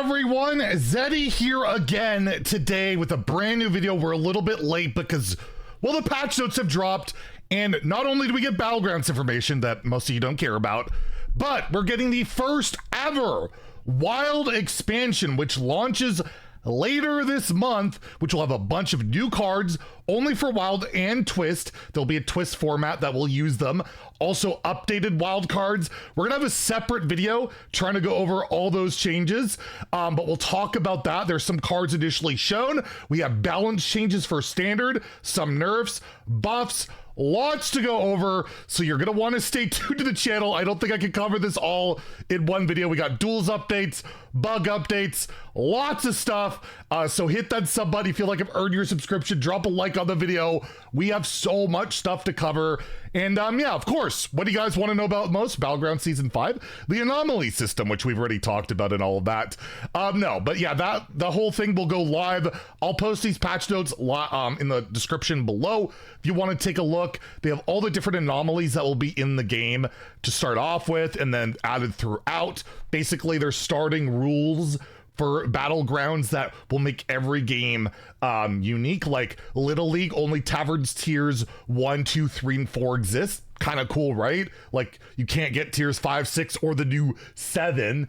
everyone, Zeddy here again today with a brand new video. We're a little bit late because, well, the patch notes have dropped, and not only do we get Battlegrounds information that most of you don't care about, but we're getting the first ever Wild expansion, which launches later this month, which will have a bunch of new cards only for Wild and Twist. There'll be a Twist format that will use them. Also updated Wild cards. We're gonna have a separate video trying to go over all those changes, but we'll talk about that. There's some cards initially shown. We have balance changes for Standard, some nerfs, buffs, lots to go over, so you're gonna want to stay tuned to the channel. I don't think I can cover this all in one video. We got duels updates, bug updates, lots of stuff. So hit that sub button if you feel like I've earned your subscription. Drop a like on the video. We have so much stuff to cover. And yeah, of course, what do you guys want to know about most? Battleground Season 5, the anomaly system, which we've already talked about and all of that. No, but yeah, the whole thing will go live. I'll post these patch notes in the description below if you want to take a look. They have all the different anomalies that will be in the game to start off with and then added throughout. Basically, they're starting rules for Battlegrounds that will make every game unique. Like Little League, only Taverns tiers 1, 2, 3, and 4 exist. Kind of cool, right? Like you can't get tiers 5, 6, or the new 7.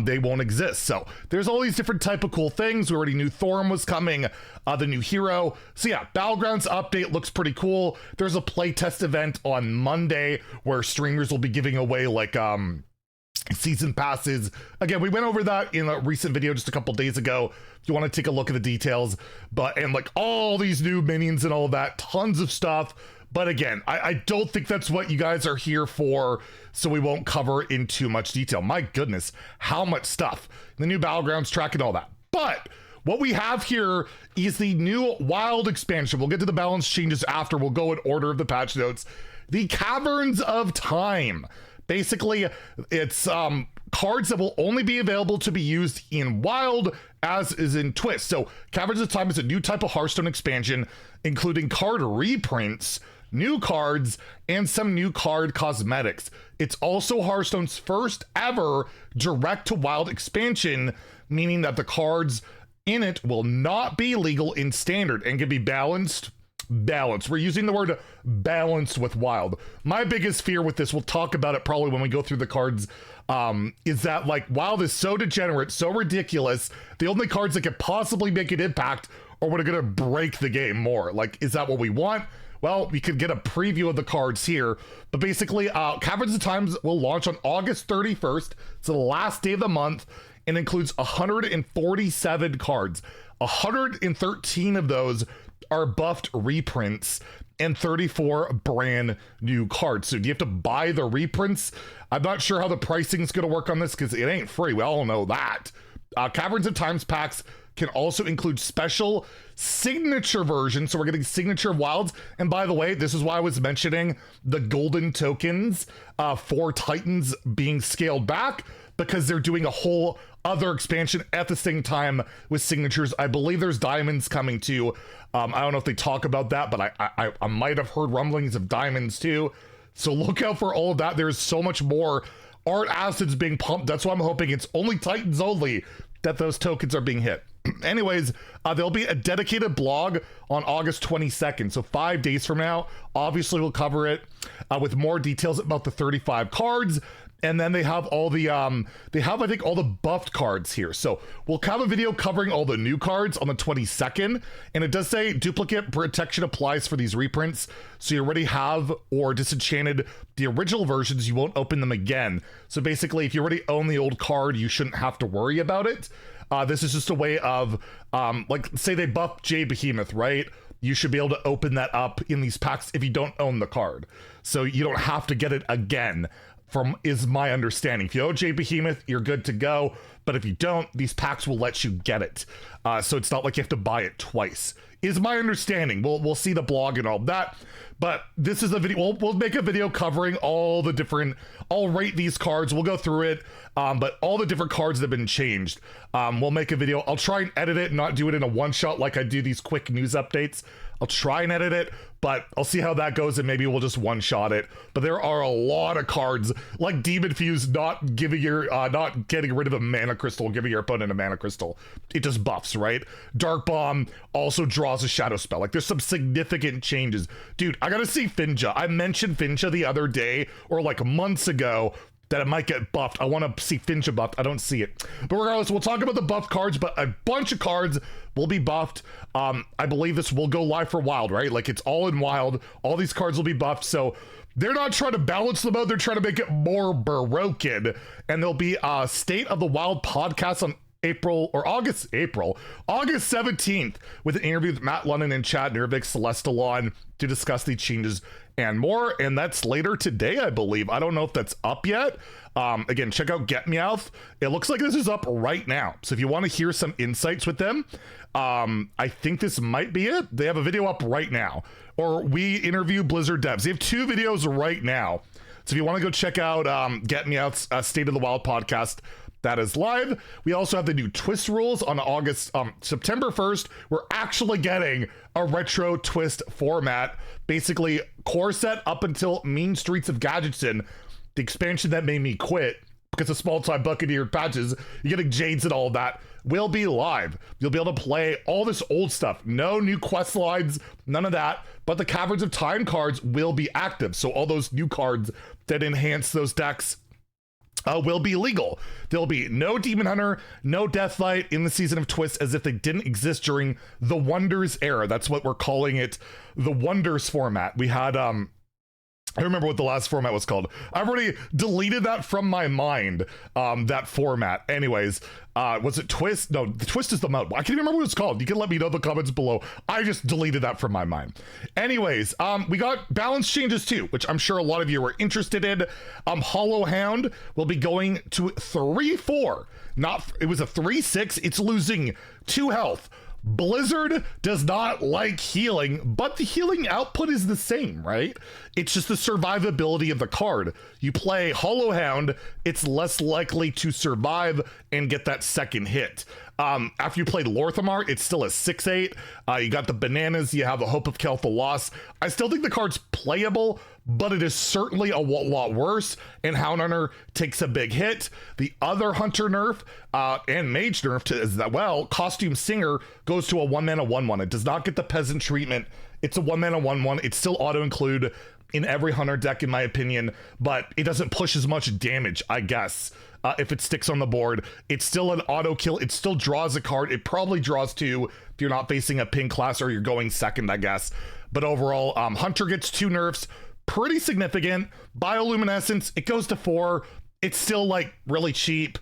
They won't exist. So there's all these different type of cool things. We already knew Thorm was coming, the new hero. So yeah, Battlegrounds update looks pretty cool. There's a playtest event on Monday where streamers will be giving away like season passes. Again, we went over that in a recent video just a couple days ago if you want to take a look at the details, and like all these new minions and all of that, tons of stuff. But again, I don't think that's what you guys are here for, so we won't cover in too much detail. My goodness, how much stuff. The new Battlegrounds track and all that. But what we have here is the new Wild expansion. We'll get to the balance changes after. We'll go in order of the patch notes. The Caverns of Time. Basically, it's cards that will only be available to be used in Wild, as is in Twist. So Caverns of Time is a new type of Hearthstone expansion, including card reprints, new cards, and some new card cosmetics. It's also Hearthstone's first ever direct to Wild expansion, meaning that the cards in it will not be legal in Standard and can be balanced. We're using the word balanced with Wild. My biggest fear with this, we'll talk about it probably when we go through the cards, is that like Wild is so degenerate, so ridiculous, the only cards that could possibly make an impact are what are going to break the game more. Like, is that what we want? Well, we could get a preview of the cards here, but basically Caverns of Time will launch on August 31st. It's the last day of the month and includes 147 cards. 113 of those are buffed reprints and 34 brand new cards. So do you have to buy the reprints? I'm not sure how the pricing is going to work on this because it ain't free. We all know that. Caverns of Times packs can also include special signature versions. So we're getting signature Wilds. And by the way, this is why I was mentioning the golden tokens for Titans being scaled back, because they're doing a whole other expansion at the same time with signatures. I believe there's diamonds coming too. I don't know if they talk about that, but I might have heard rumblings of diamonds too. So look out for all of that. There's so much more art assets being pumped. That's why I'm hoping it's only Titans only that those tokens are being hit. Anyways, there'll be a dedicated blog on August 22nd. So 5 days from now, obviously we'll cover it with more details about the 35 cards. And then they have all the, I think, all the buffed cards here. So we'll have a video covering all the new cards on the 22nd. And it does say duplicate protection applies for these reprints. So you already have or disenchanted the original versions, you won't open them again. So basically, if you already own the old card, you shouldn't have to worry about it. This is just a way of, like, say they buff Jay Behemoth, right? You should be able to open that up in these packs if you don't own the card. So you don't have to get it again. Is my understanding. If you own Jay Behemoth, you're good to go. But if you don't, these packs will let you get it. So it's not like you have to buy it twice, is my understanding. We'll see the blog and all that. But this is a video. We'll make a video covering all the different. I'll rate these cards. We'll go through it. But all the different cards that have been changed. We'll make a video. I'll try and edit it, not do it in a one shot like I do these quick news updates. I'll try and edit it, but I'll see how that goes and maybe we'll just one-shot it. But there are a lot of cards like Demon Fuse not getting rid of a mana crystal, giving your opponent a mana crystal. It just buffs, right? Dark Bomb also draws a shadow spell. Like there's some significant changes. Dude, I gotta see Finja. I mentioned Finja the other day or like months ago that it might get buffed. I want to see Finja buffed. I don't see it. But regardless, we'll talk about the buffed cards, but a bunch of cards will be buffed. I believe this will go live for Wild, right? Like it's all in Wild. All these cards will be buffed. So they're not trying to balance them out. They're trying to make it more broken. And there'll be a State of the Wild podcast on August 17th with an interview with Matt London and Chad Nervik, Celestalon to discuss the changes and more. And that's later today, I believe. I don't know if that's up yet. Again, check out Get Meowth. It looks like this is up right now. So if you want to hear some insights with them, I think this might be it. They have a video up right now. Or we interview Blizzard devs. They have 2 videos right now. So if you want to go check out Get Meowth's State of the Wild podcast, that is live. We also have the new Twist rules on September 1st. We're actually getting a retro Twist format. Basically, core set up until Mean Streets of Gadgetzan, the expansion that made me quit because of small-time Buccaneer patches. You're getting Jades and all of that. Will be live. You'll be able to play all this old stuff. No new quest lines, none of that. But the Caverns of Time cards will be active. So all those new cards that enhance those decks will be legal. There'll be no Demon Hunter, no Deathlight in the Season of Twist as if they didn't exist during the Wonders era. That's what we're calling it, the Wonders format. We had, I remember what the last format was called. I've already deleted that from my mind, that format. Anyways, was it Twist? No, the Twist is the mode. I can't even remember what it's called. You can let me know in the comments below. I just deleted that from my mind. Anyways, we got balance changes too, which I'm sure a lot of you are interested in. Hollow Hound will be going to 3-4. It was a 3-6. It's losing 2 health. Blizzard does not like healing, but the healing output is the same, right? It's just the survivability of the card. You play Hollow Hound, it's less likely to survive and get that second hit. After you played Lorthamar, it's still a 6-8. You got the bananas, you have the Hope of Kel'Thuzad. I still think the card's playable, but it is certainly a lot worse, and Hound Hunter takes a big hit. The other Hunter nerf and Mage nerf as well, Costume Singer goes to a 1-mana 1-1. It does not get the Peasant treatment. It's a 1-mana 1-1. It's still auto-include in every Hunter deck, in my opinion, but it doesn't push as much damage, I guess. If it sticks on the board, it's still an auto kill. It still draws a card. It probably draws 2 if you're not facing a pink class or you're going second, I guess. But overall, Hunter gets 2 nerfs, pretty significant. Bioluminescence, it goes to 4. It's still like really cheap.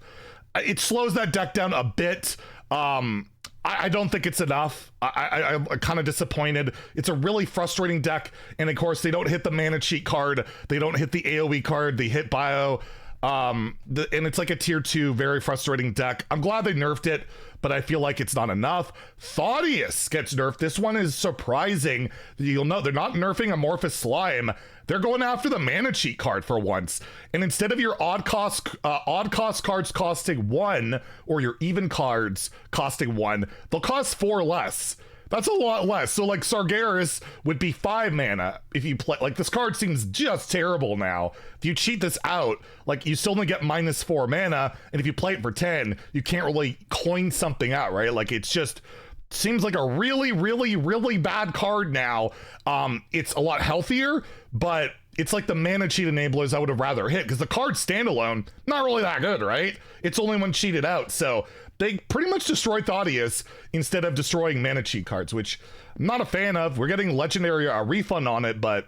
It slows that deck down a bit. I don't think it's enough. I'm kind of disappointed. It's a really frustrating deck. And of course, they don't hit the mana cheat card. They don't hit the AoE card. They hit bio. And it's like a tier 2, very frustrating deck. I'm glad they nerfed it, but I feel like it's not enough. Thaudius gets nerfed. This one is surprising. You'll know they're not nerfing Amorphous Slime. They're going after the mana cheat card for once. And instead of your odd cost cards costing 1 or your even cards costing 1, they'll cost 4 less. That's a lot less. So like Sargeras would be 5 mana if you play. Like this card seems just terrible now. If you cheat this out, like you still only get -4 mana, and if you play it for 10, you can't really coin something out, right? Like it's just seems like a really bad card now. It's a lot healthier, but it's like the mana cheat enablers I would have rather hit because the card standalone, not really that good, right? It's only when cheated out. So they pretty much destroy Thaudius instead of destroying mana cheat cards, which I'm not a fan of. We're getting legendary a refund on it, but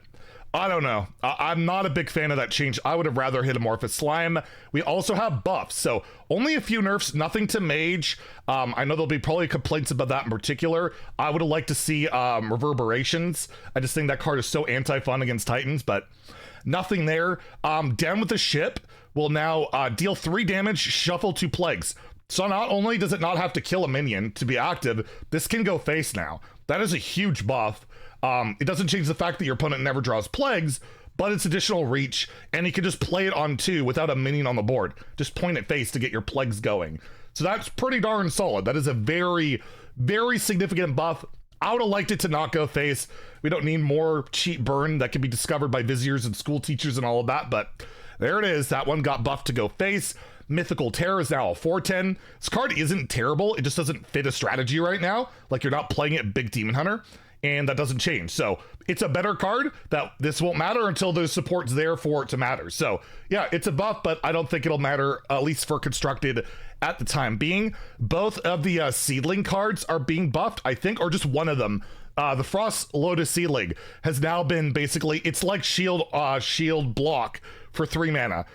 I don't know. I'm not a big fan of that change. I would have rather hit Amorphous Slime. We also have buffs, so only a few nerfs, nothing to Mage. I know there'll be probably complaints about that in particular. I would have liked to see Reverberations. I just think that card is so anti-fun against Titans, but nothing there. Down with the Ship will now deal 3 damage, shuffle 2 plagues. So not only does it not have to kill a minion to be active, this can go face now. That is a huge buff. It doesn't change the fact that your opponent never draws plagues, but it's additional reach, and you can just play it on 2 without a minion on the board. Just point it face to get your plagues going. So that's pretty darn solid. That is a very significant buff. I would have liked it to not go face. We don't need more cheat burn that can be discovered by viziers and school teachers and all of that, but there it is. That one got buffed to go face. Mythical Terror is now a 4/10. This card isn't terrible. It just doesn't fit a strategy right now. Like, you're not playing it Big Demon Hunter, and that doesn't change. So it's a better card that this won't matter until the support's there for it to matter. So yeah, it's a buff, but I don't think it'll matter, at least for constructed at the time being. Both of the seedling cards are being buffed, I think, or just one of them. The Frost Lotus Seedling has now been basically, it's like shield block for 3 mana.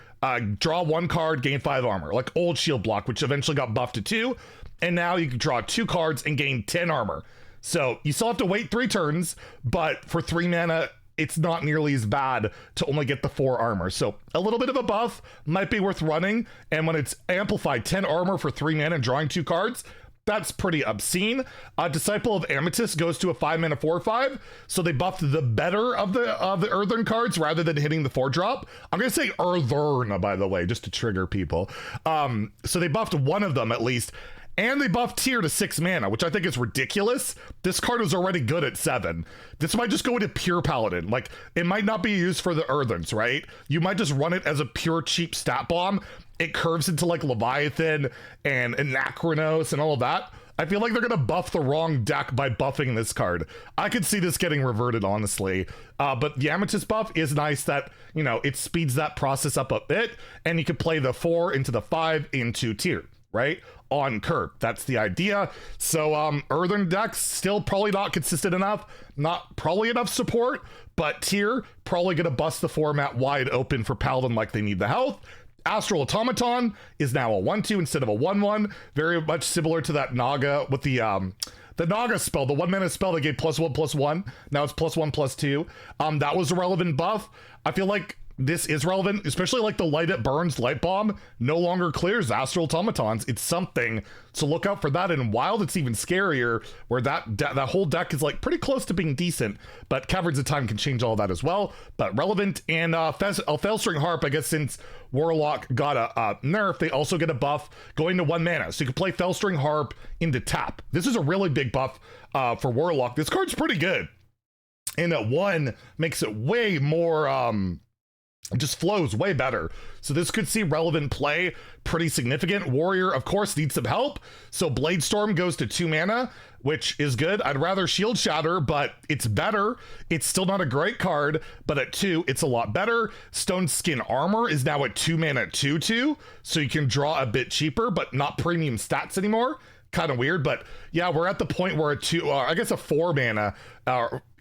Draw 1 card, gain 5 armor, like old shield block, which eventually got buffed to 2, and now you can draw 2 cards and gain 10 armor. So you still have to wait 3 turns, but for 3 mana, it's not nearly as bad to only get the 4 armor. So a little bit of a buff might be worth running, and when it's amplified 10 armor for 3 mana and drawing 2 cards, that's pretty obscene. Disciple of Amethyst goes to a 5 mana 4/5, so they buffed the better of the Earthern cards rather than hitting the 4-drop. I'm gonna say Earthern, by the way, just to trigger people. So they buffed one of them at least, and they buffed Tyr to 6 mana, which I think is ridiculous. This card was already good at 7. This might just go into pure Paladin. Like, it might not be used for the Eartherns, right? You might just run it as a pure cheap stat bomb. It curves into like Leviathan and Anachronos and all of that. I feel like they're going to buff the wrong deck by buffing this card. I could see this getting reverted, honestly. But the Amethyst buff is nice that, you know, it speeds that process up a bit, and you could play the 4 into the 5 into Tyr, right? On curve. That's the idea. So Earthen decks still probably not consistent enough, not probably enough support, but Tyr probably going to bust the format wide open for Paladin like they need the health. Astral Automaton is now a 1/2 instead of a 1/1, very much similar to that Naga with the Naga spell, the 1 mana spell that gave +1/+1. Now it's +1/+2. That was a relevant buff. I feel like this is relevant, especially like the Light It Burns Light Bomb no longer clears Astral Automatons. It's something, so look out for that. And Wild, it's even scarier, where that whole deck is like pretty close to being decent, but Caverns of Time can change all that as well. But relevant. And Felstring Harp, I guess since Warlock got a nerf, they also get a buff going to 1 mana, so you can play Felstring Harp into tap. This is a really big buff for Warlock. This card's pretty good, and at 1 makes it way more it just flows way better. So this could see relevant play, pretty significant. Warrior, of course, needs some help. So Bladestorm goes to 2 mana, which is good. I'd rather Shield Shatter, but it's better. It's still not a great card, but at 2, it's a lot better. Stone Skin Armor is now at 2 mana 2/2, so you can draw a bit cheaper, but not premium stats anymore. Kind of weird, but yeah, we're at the point where I guess a 4 mana,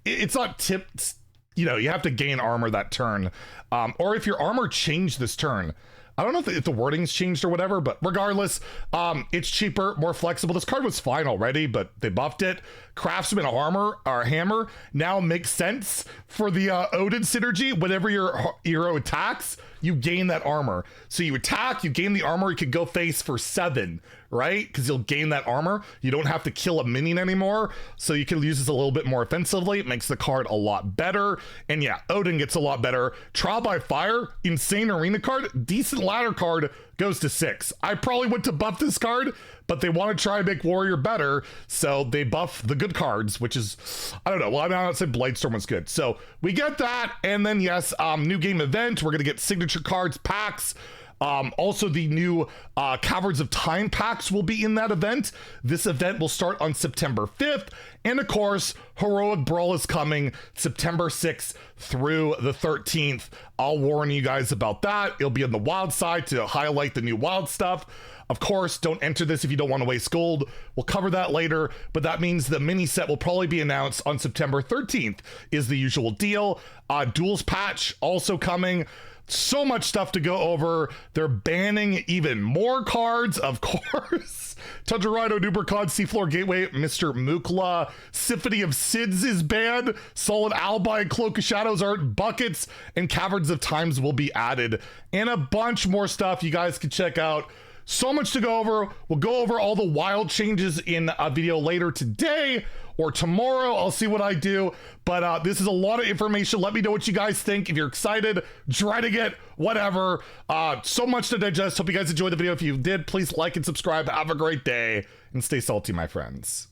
it's not tipped. You know, you have to gain armor that turn. Or if your armor changed this turn. I don't know if the wording's changed or whatever, but regardless, it's cheaper, more flexible. This card was fine already, but they buffed it. Craftsman Hammer now makes sense for the Odin synergy. Whenever your hero attacks, you gain that armor. So you attack, you gain the armor, you could go face for 7, right? Because you'll gain that armor. You don't have to kill a minion anymore, so you can use this a little bit more offensively. It makes the card a lot better. And yeah, Odin gets a lot better. Trial by Fire, insane arena card, decent ladder card, goes to 6. I probably went to buff this card, but they want to try and make Warrior better, so they buff the good cards, which is, I don't know. Well, I'm not saying Bladestorm was good. So we get that, and then yes, new game event. We're gonna get signature cards, packs. Also, the new Caverns of Time packs will be in that event. This event will start on September 5th. And of course, Heroic Brawl is coming September 6th through the 13th. I'll warn you guys about that. It'll be on the wild side to highlight the new wild stuff. Of course, don't enter this if you don't want to waste gold. We'll cover that later, but that means the mini set will probably be announced on September 13th is the usual deal. Duels patch also coming. So much stuff to go over. They're banning even more cards, of course. Tundra Rhino, Nubercon, Seafloor Gateway, Mr. Mukla, Symphony of Sids is banned. Solid Albi, Cloak of Shadows art, buckets, and Caverns of Times will be added. And a bunch more stuff you guys can check out. So much to go over. We'll go over all the wild changes in a video later today or tomorrow. I'll see what I do. But this is a lot of information. Let me know what you guys think. If you're excited, dreading it, whatever. So much to digest. Hope you guys enjoyed the video. If you did, please like and subscribe. Have a great day and stay salty, my friends.